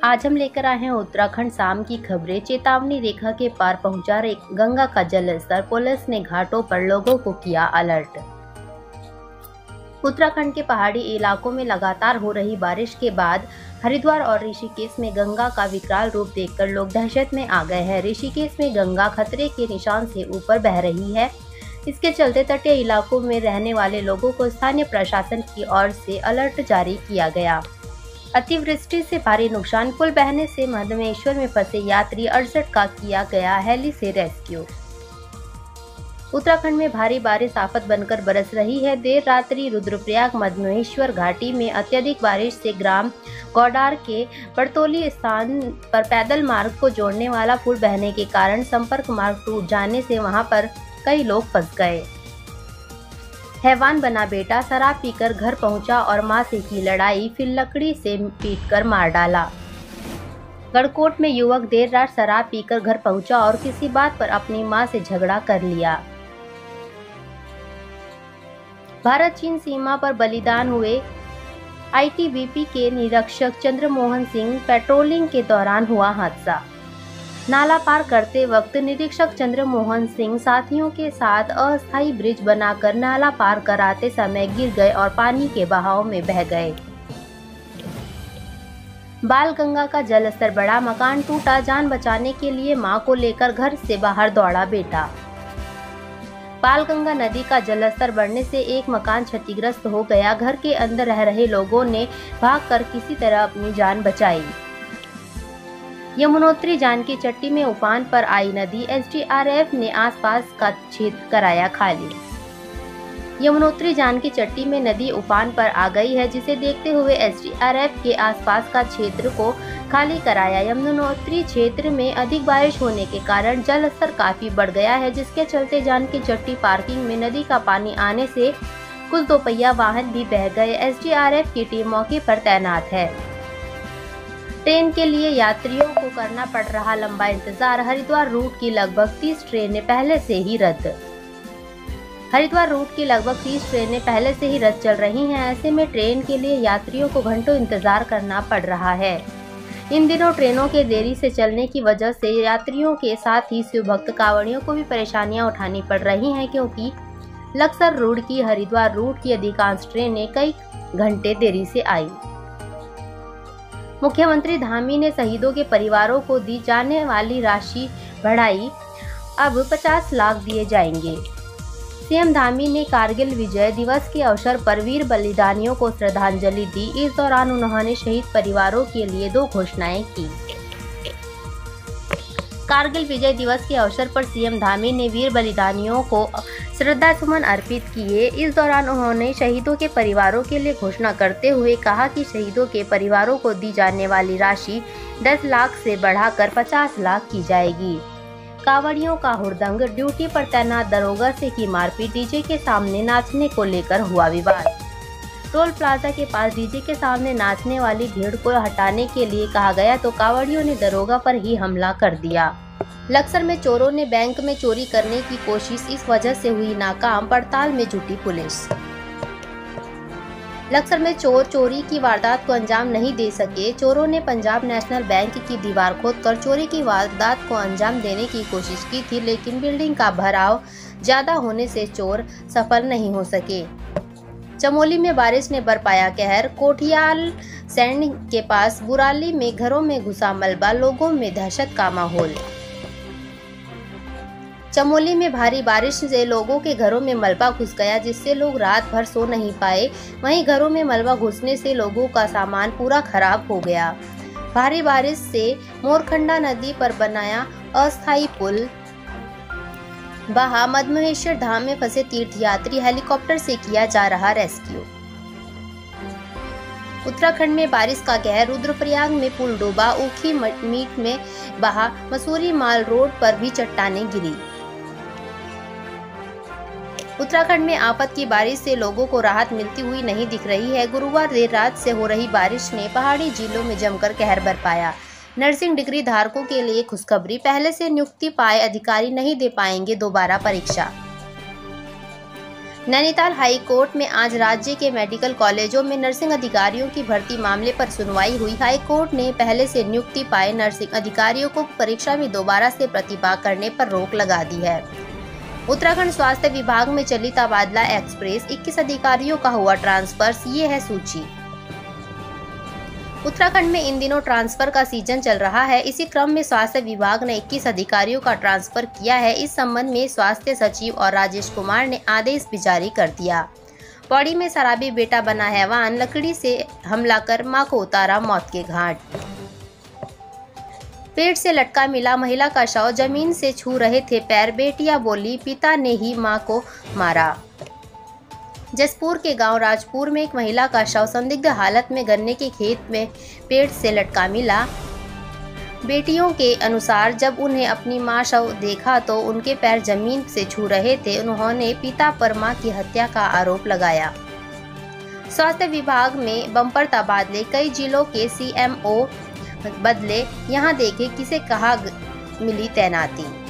आज हम लेकर आए हैं उत्तराखंड शाम की खबरें। चेतावनी रेखा के पार पहुंचा गंगा का जलस्तर, पुलिस ने घाटों पर लोगों को किया अलर्ट। उत्तराखंड के पहाड़ी इलाकों में लगातार हो रही बारिश के बाद हरिद्वार और ऋषिकेश में गंगा का विकराल रूप देखकर लोग दहशत में आ गए हैं। ऋषिकेश में गंगा खतरे के निशान से ऊपर बह रही है। इसके चलते तटीय इलाकों में रहने वाले लोगों को स्थानीय प्रशासन की ओर से अलर्ट जारी किया गया। अतिवृष्टि से भारी नुकसान, पुल बहने से मधमेश्वर में फंसे यात्री 68 का किया गया हेली से रेस्क्यू। उत्तराखंड में भारी बारिश आफत बनकर बरस रही है। देर रात्रि रुद्रप्रयाग मधमेश्वर घाटी में अत्यधिक बारिश से ग्राम गौडार के बड़तोली स्थान पर पैदल मार्ग को जोड़ने वाला पुल बहने के कारण संपर्क मार्ग टूट जाने से वहां पर कई लोग फंस गए। हैवान बना बेटा, शराब पीकर घर पहुंचा और मां से की लड़ाई, फिर लकड़ी से पीटकर मार डाला। गढ़कोट में युवक देर रात शराब पीकर घर पहुंचा और किसी बात पर अपनी मां से झगड़ा कर लिया। भारत चीन सीमा पर बलिदान हुए आईटीबीपी के निरीक्षक चंद्रमोहन सिंह, पेट्रोलिंग के दौरान हुआ हादसा। नाला पार करते वक्त निरीक्षक चंद्रमोहन सिंह साथियों के साथ अस्थायी ब्रिज बनाकर नाला पार कराते समय गिर गए और पानी के बहाव में बह गए। बालगंगा का जलस्तर बढ़ा, मकान टूटा, जान बचाने के लिए मां को लेकर घर से बाहर दौड़ा बेटा। बालगंगा नदी का जलस्तर बढ़ने से एक मकान क्षतिग्रस्त हो गया। घर के अंदर रह रहे लोगों ने भागकर किसी तरह अपनी जान बचाई। यमुनोत्री जानकी चट्टी में उफान पर आई नदी, एसडीआरएफ ने आसपास का क्षेत्र कराया खाली। यमुनोत्री जानकी चट्टी में नदी उफान पर आ गई है, जिसे देखते हुए एसडीआरएफ के आसपास का क्षेत्र को खाली कराया। यमुनोत्री क्षेत्र में अधिक बारिश होने के कारण जल स्तर काफी बढ़ गया है, जिसके चलते जानकी चट्टी पार्किंग में नदी का पानी आने से कुछ दोपहिया वाहन भी बह गए। एसडीआरएफ की टीम मौके पर तैनात है। ट्रेन के लिए यात्रियों को करना पड़ रहा लंबा इंतजार। हरिद्वार रूट की लगभग 30 ट्रेनें पहले से ही रद्द। हरिद्वार रूट की लगभग 30 ट्रेनें पहले से ही रद्द चल रही हैं। ऐसे में ट्रेन के लिए यात्रियों को घंटों इंतजार करना पड़ रहा है। इन दिनों ट्रेनों के देरी से चलने की वजह से यात्रियों के साथ ही शिव भक्त कांवड़ियों को भी परेशानियां उठानी पड़ रही हैं, क्योंकि लक्सर रूट की हरिद्वार रूट की अधिकांश ट्रेनें कई घंटे देरी से आई। मुख्यमंत्री धामी ने शहीदों के परिवारों को दी जाने वाली राशि बढ़ाई, अब 50 लाख दिए जाएंगे। सीएम धामी ने कारगिल विजय दिवस के अवसर पर वीर बलिदानियों को श्रद्धांजलि दी। इस दौरान उन्होंने शहीद परिवारों के लिए 2 घोषणाएं की। कारगिल विजय दिवस के अवसर पर सीएम धामी ने वीर बलिदानियों को श्रद्धा सुमन अर्पित किए। इस दौरान उन्होंने शहीदों के परिवारों के लिए घोषणा करते हुए कहा कि शहीदों के परिवारों को दी जाने वाली राशि 10 लाख से बढ़ाकर 50 लाख की जाएगी। कांवड़ियों का हुड़दंग, ड्यूटी पर तैनात दरोगा से की मारपीट, डीजे के सामने नाचने को लेकर हुआ विवाद। टोल प्लाजा के पास डीजे के सामने नाचने वाली भीड़ को हटाने के लिए कहा गया तो कांवड़ियों ने दरोगा पर ही हमला कर दिया। लक्सर में चोरों ने बैंक में चोरी करने की कोशिश, इस वजह से हुई नाकाम, पड़ताल में जुटी पुलिस। लक्सर में चोर चोरी की वारदात को अंजाम नहीं दे सके। चोरों ने पंजाब नेशनल बैंक की दीवार खोदकर चोरी की वारदात को अंजाम देने की कोशिश की थी, लेकिन बिल्डिंग का भराव ज्यादा होने से चोर सफल नहीं हो सके। चमोली में बारिश ने बरपाया कहर, कोठियाल सैंड के पास बुराली में घरों में घुसा मलबा, लोगों में दहशत का माहौल। चमोली में भारी बारिश से लोगों के घरों में मलबा घुस गया, जिससे लोग रात भर सो नहीं पाए। वहीं घरों में मलबा घुसने से लोगों का सामान पूरा खराब हो गया। भारी बारिश से मोरखंडा नदी पर बनाया अस्थायी पुल बहा, मधमेश्वर धाम में फंसे तीर्थयात्री, हेलीकॉप्टर से किया जा रहा रेस्क्यू। उत्तराखंड में बारिश का कहर, रुद्रप्रयाग में पुल डूबा, ऊखी मीट में बहा, मसूरी माल रोड पर भी चट्टानें गिरी। उत्तराखंड में आफत की बारिश से लोगों को राहत मिलती हुई नहीं दिख रही है। गुरुवार देर रात से हो रही बारिश ने पहाड़ी जिलों में जमकर कहर बरपाया। नर्सिंग डिग्री धारकों के लिए खुशखबरी, पहले से नियुक्ति पाए अधिकारी नहीं दे पाएंगे दोबारा परीक्षा। नैनीताल हाई कोर्ट में आज राज्य के मेडिकल कॉलेजों में नर्सिंग अधिकारियों की भर्ती मामले पर सुनवाई हुई। हाई कोर्ट ने पहले से नियुक्ति पाए नर्सिंग अधिकारियों को परीक्षा में दोबारा से प्रतिभा करने पर रोक लगा दी है। उत्तराखंड स्वास्थ्य विभाग में चली तबादला एक्सप्रेस, 21 अधिकारियों का हुआ ट्रांसफर। ये है सूची। उत्तराखंड में इन दिनों ट्रांसफर का सीजन चल रहा है। इसी क्रम में स्वास्थ्य विभाग ने 21 अधिकारियों का ट्रांसफर किया है। इस संबंध में स्वास्थ्य सचिव और राजेश कुमार ने आदेश भी जारी कर दिया। पौड़ी में शराबी बेटा बना हैवान, लकड़ी से हमला कर मां को उतारा मौत के घाट। पेट से लटका मिला महिला का शव, जमीन से छू रहे थे पैर, बेटियां बोली पिता ने ही मां को मारा। जसपुर के गांव राजपुर में एक महिला का शव संदिग्ध हालत में गन्ने के खेत में पेट से लटका मिला। बेटियों के अनुसार जब उन्हें अपनी मां शव देखा तो उनके पैर जमीन से छू रहे थे। उन्होंने पिता पर मां की हत्या का आरोप लगाया। स्वास्थ्य विभाग में बम्पर तबादले, कई जिलों के सीएमओ बदले। यहां देखें किसे कहाँ मिली तैनाती।